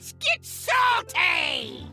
Let's get salty! Hey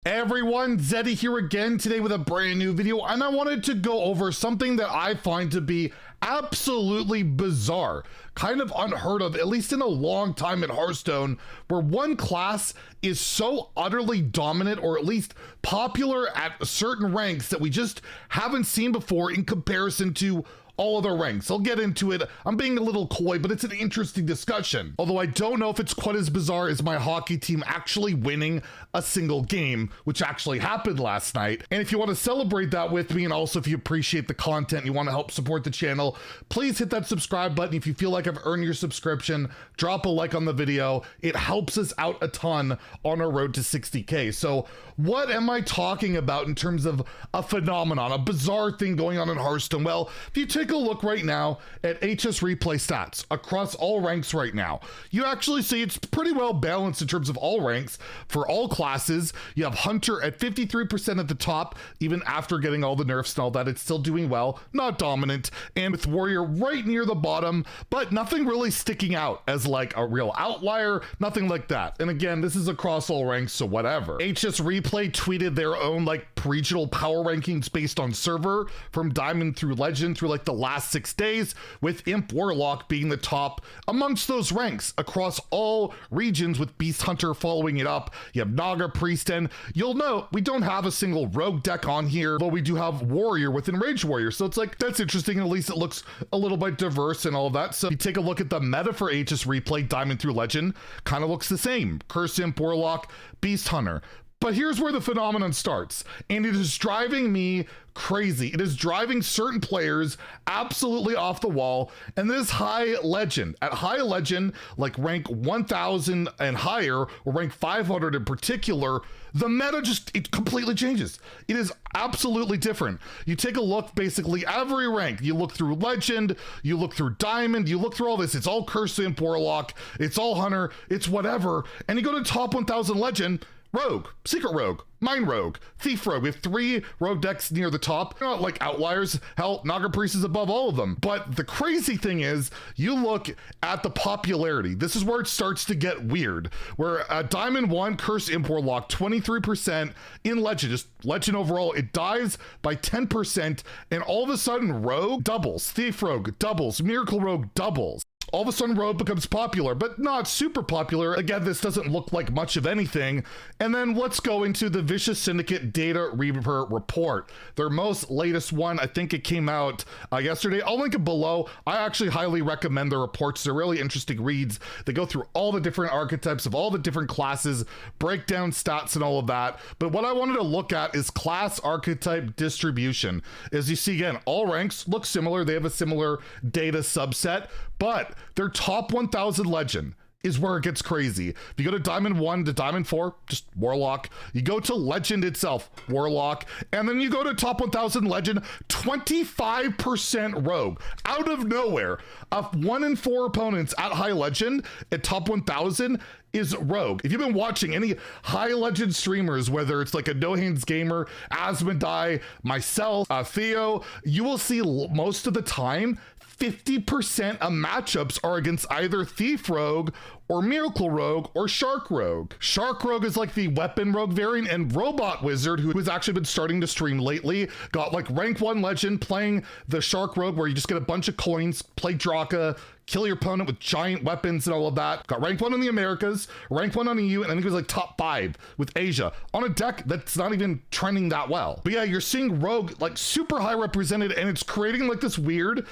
everyone, Zeddy here again today with a brand new video, and I wanted to go over something that I find to be absolutely bizarre, kind of unheard of, at least in a long time in Hearthstone, where one class is so utterly dominant, or at least popular at certain ranks that we just haven't seen before in comparison to all other ranks. I'll get into it. I'm being a little coy, but it's an interesting discussion. Although I don't know if it's quite as bizarre as my hockey team actually winning a single game, which actually happened last night. And if you want to celebrate that with me, and also if you appreciate the content and you want to help support the channel, please hit that subscribe button. If you feel like I've earned your subscription, drop a like on the video. It helps us out a ton on our road to 60K. So what am I talking about in terms of a phenomenon, a bizarre thing going on in Hearthstone? Well, if you take a look right now at HS replay stats across all ranks right now, you actually see it's pretty well balanced in terms of all ranks for all classes. You have Hunter at 53% at the top, even after getting all the nerfs and all that. It's still doing well, not dominant, and with Warrior right near the bottom, but nothing really sticking out as like a real outlier, nothing like that. And again, this is across all ranks, so whatever. HS replay tweeted their own like regional power rankings based on server from Diamond through Legend through like the last 6 days, with Imp Warlock being the top amongst those ranks across all regions, with Beast Hunter following it up. You have Naga Priest, and you'll note we don't have a single rogue deck on here, but we do have Warrior with Enraged Warrior, so it's like that's interesting. At least it looks a little bit diverse and all of that. So you take a look at the meta for HS replay Diamond through Legend, kind of looks the same. Curse Imp Warlock, Beast Hunter. But here's where the phenomenon starts, and it is driving me crazy. It is driving certain players absolutely off the wall, and this high legend. At high legend, like rank 1000 and higher, or rank 500 in particular, the meta it completely changes. It is absolutely different. You take a look, basically every rank, you look through Legend, you look through Diamond, you look through all this, it's all Curse Imp Warlock, it's all Hunter, it's whatever, and you go to top 1000 Legend, Rogue, Secret Rogue, Mind Rogue, Thief Rogue. We have 3 rogue decks near the top. They're not like outliers. Hell, Naga Priest is above all of them. But the crazy thing is, you look at the popularity. This is where it starts to get weird. Where Diamond 1, Curse Imp Warlock, 23% in Legend. Just Legend overall, it dives by 10%. And all of a sudden, Rogue doubles. Thief Rogue doubles. Miracle Rogue doubles. All of a sudden, Rogue becomes popular, but not super popular. Again, this doesn't look like much of anything. And then let's go into the Vicious Syndicate Data Reaper report. Their most latest one, I think it came out yesterday. I'll link it below. I actually highly recommend the reports. They're really interesting reads. They go through all the different archetypes of all the different classes, break down stats and all of that. But what I wanted to look at is class archetype distribution. As you see, again, all ranks look similar. They have a similar data subset, but their top 1000 Legend is where it gets crazy. If you go to Diamond 1 to Diamond 4, just Warlock. You go to Legend itself, Warlock. And then you go to top 1000 Legend, 25% Rogue. Out of nowhere, 1 in 4 opponents at High Legend at top 1000 is Rogue. If you've been watching any High Legend streamers, whether it's like a No Hands Gamer, Asmodai, myself, Theo, you will see most of the time 50% of matchups are against either Thief Rogue or Miracle Rogue or Shark Rogue. Shark Rogue is like the Weapon Rogue variant, and Robot Wizard, who has actually been starting to stream lately, got like rank 1 Legend playing the Shark Rogue, where you just get a bunch of coins, play Draka, kill your opponent with giant weapons and all of that. Got rank 1 in the Americas, rank 1 on EU, and I think it was like top 5 with Asia on a deck that's not even trending that well. But yeah, you're seeing Rogue like super high represented, and it's creating like this weird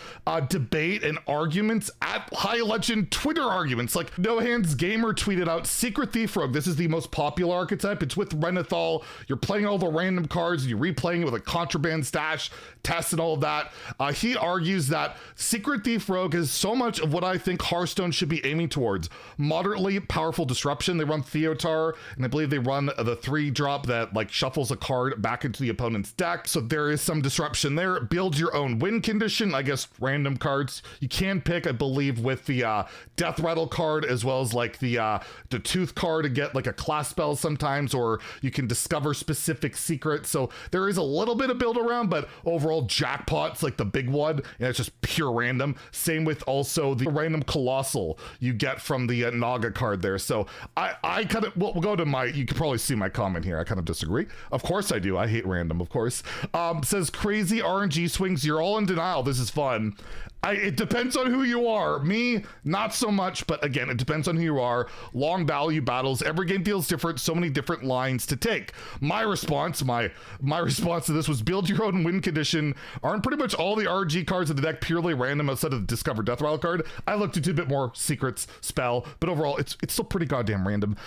debate and arguments at High Legend Twitter arguments. Like No Hands Gamer tweeted out Secret Thief Rogue. This is the most popular archetype. It's with Renathal. You're playing all the random cards and you're replaying it with a contraband stash test and all of that. He argues that Secret Thief Rogue has so much of what I think Hearthstone should be aiming towards. Moderately powerful disruption. They run Theotar, and I believe they run the 3-drop that like shuffles a card back into the opponent's deck. So there is some disruption there. Build your own win condition. I guess random cards you can pick, I believe, with the Death Rattle card, as well as like the Tooth card to get like a class spell sometimes, or you can discover specific secrets. So there is a little bit of build around, but overall Jackpot's like the big one, and it's just pure random. Same with also also the random colossal you get from the Naga card there. So I kind of, we'll go to my, you can probably see my comment here. I kind of disagree. Of course I do. I hate random, of course. Says crazy RNG swings. You're all in denial. This is fun. It depends on who you are. Me, not so much, but again, it depends on who you are. Long value battles. Every game feels different. So many different lines to take. My response to this was build your own win condition. Aren't pretty much all the RNG cards in the deck purely random outside of the Discover Death Rattle card? I looked into a bit more secrets, spell, but overall, it's still pretty goddamn random.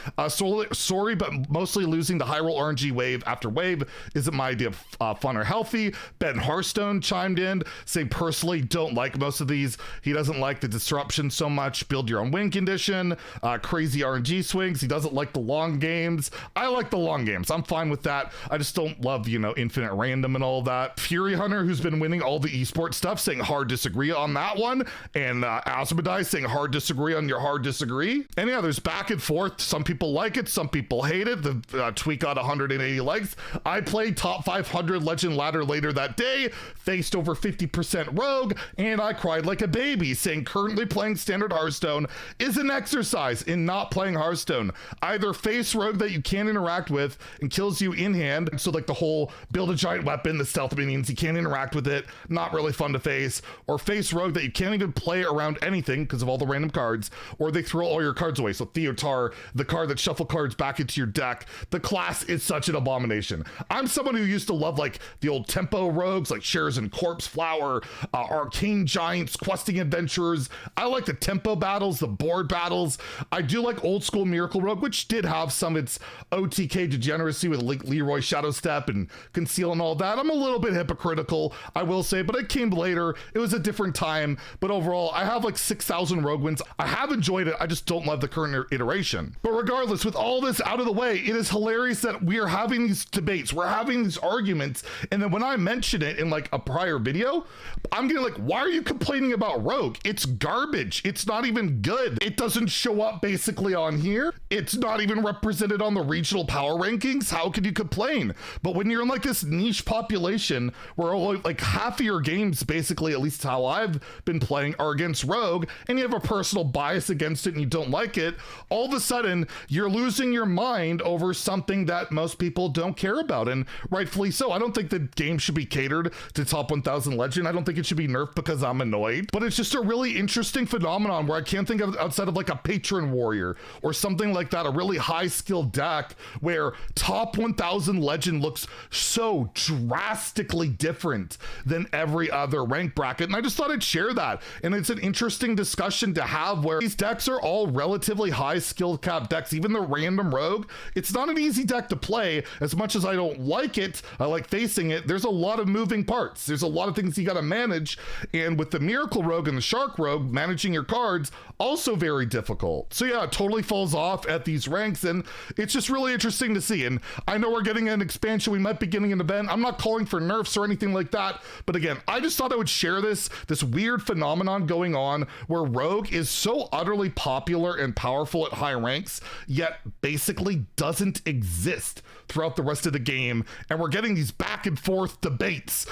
Sorry, but mostly losing the high roll RNG wave after wave isn't my idea of fun or healthy. Ben Hearthstone chimed in, saying personally don't like most of these. He doesn't like the disruption so much. Build your own win condition, crazy RNG swings. He doesn't like the long games. I like the long games. I'm fine with that. I just don't love, you know, infinite random and all that. Fury Hunter, who's been winning all the esports stuff, saying hard disagree on that one. And Asmodai saying hard disagree on your hard disagree. And yeah, there's back and forth. Some people like it, some people hate it. The tweet got 180 likes. I played top 500 Legend Ladder later that day, faced over 50% Rogue, and I cried like a baby, saying currently playing standard Hearthstone is an exercise in not playing Hearthstone. Either face Rogue that you can't interact with and kills you in hand, so like the whole build a giant weapon, the stealth minions, you can't interact with it, not really fun to face, or face Rogue that you can't even play around anything because of all the random cards, or they throw all your cards away. So Theotar, the card that shuffle cards back into your deck, the class is such an abomination. I'm someone who used to love like the old tempo rogues like Shares and Corpse Flower, Arcane Giants, Questing Adventurers. I like the tempo battles, the board battles. I do like old school Miracle Rogue, which did have some of its OTK degeneracy with Leroy Shadow Step and Conceal and all that. I'm a little bit hypocritical, I will say, but it came later. It was a different time, but overall, I have like 6,000 Rogue wins. I have enjoyed it. I just don't love the current iteration. But regardless, with all this out of the way, it is hilarious that we are having these debates. We're having these arguments. And then when I mention it in like a prior video, I'm getting like, why are you complaining about Rogue? It's garbage. It's not even good. It doesn't show up basically on here. It's not even represented on the regional power rankings. How could you complain? But when you're in like this niche population where only like half of your games, basically, at least how I've been playing, are against Rogue, and you have a personal bias against it and you don't like it, all of a sudden you're losing your mind over something that most people don't care about, and rightfully so. I don't think the game should be catered to top 1000 Legend. I don't think it should be nerfed because I'm annoyed, but it's just a really interesting phenomenon where I can't think of outside of like a Patron Warrior or something like that, a really high skill deck where top 1000 Legend looks so drastically different than every other rank bracket. And I just thought I'd share that. And it's an interesting discussion to have where these decks are all relatively high skill cap decks. Even the random Rogue, it's not an easy deck to play. As much as I don't like it, I like facing it, there's a lot of moving parts. There's a lot of things you got to manage. And with the Miracle Rogue and the Shark Rogue, managing your cards, also very difficult. So yeah, it totally falls off at these ranks, and it's just really interesting to see. And I know we're getting an expansion, we might be getting an event. I'm not calling for nerfs or anything like that, but again, I just thought I would share this weird phenomenon going on where Rogue is so utterly popular and powerful at high ranks, yet basically doesn't exist throughout the rest of the game. And we're getting these back and forth debates.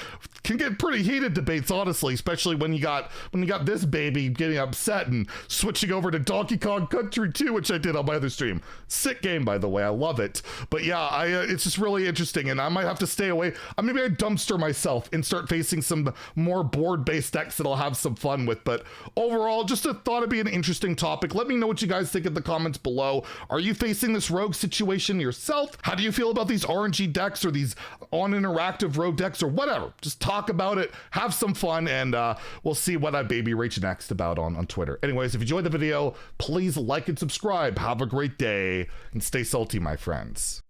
Can get pretty heated debates, honestly, especially when you got this baby getting upset and switching over to Donkey Kong Country 2, which I did on my other stream. Sick game, by the way. I love it. But yeah, it's just really interesting, and I might have to stay away. Maybe I dumpster myself and start facing some more board-based decks that I'll have some fun with. But overall, just thought it'd be an interesting topic. Let me know what you guys think in the comments below. Are you facing this Rogue situation yourself? How do you feel about these RNG decks or these on-interactive Rogue decks or whatever? Just talk about it, have some fun, and we'll see what I baby rage next about on Twitter. Anyways, if you enjoyed the video, please like and subscribe. Have a great day and stay salty, my friends.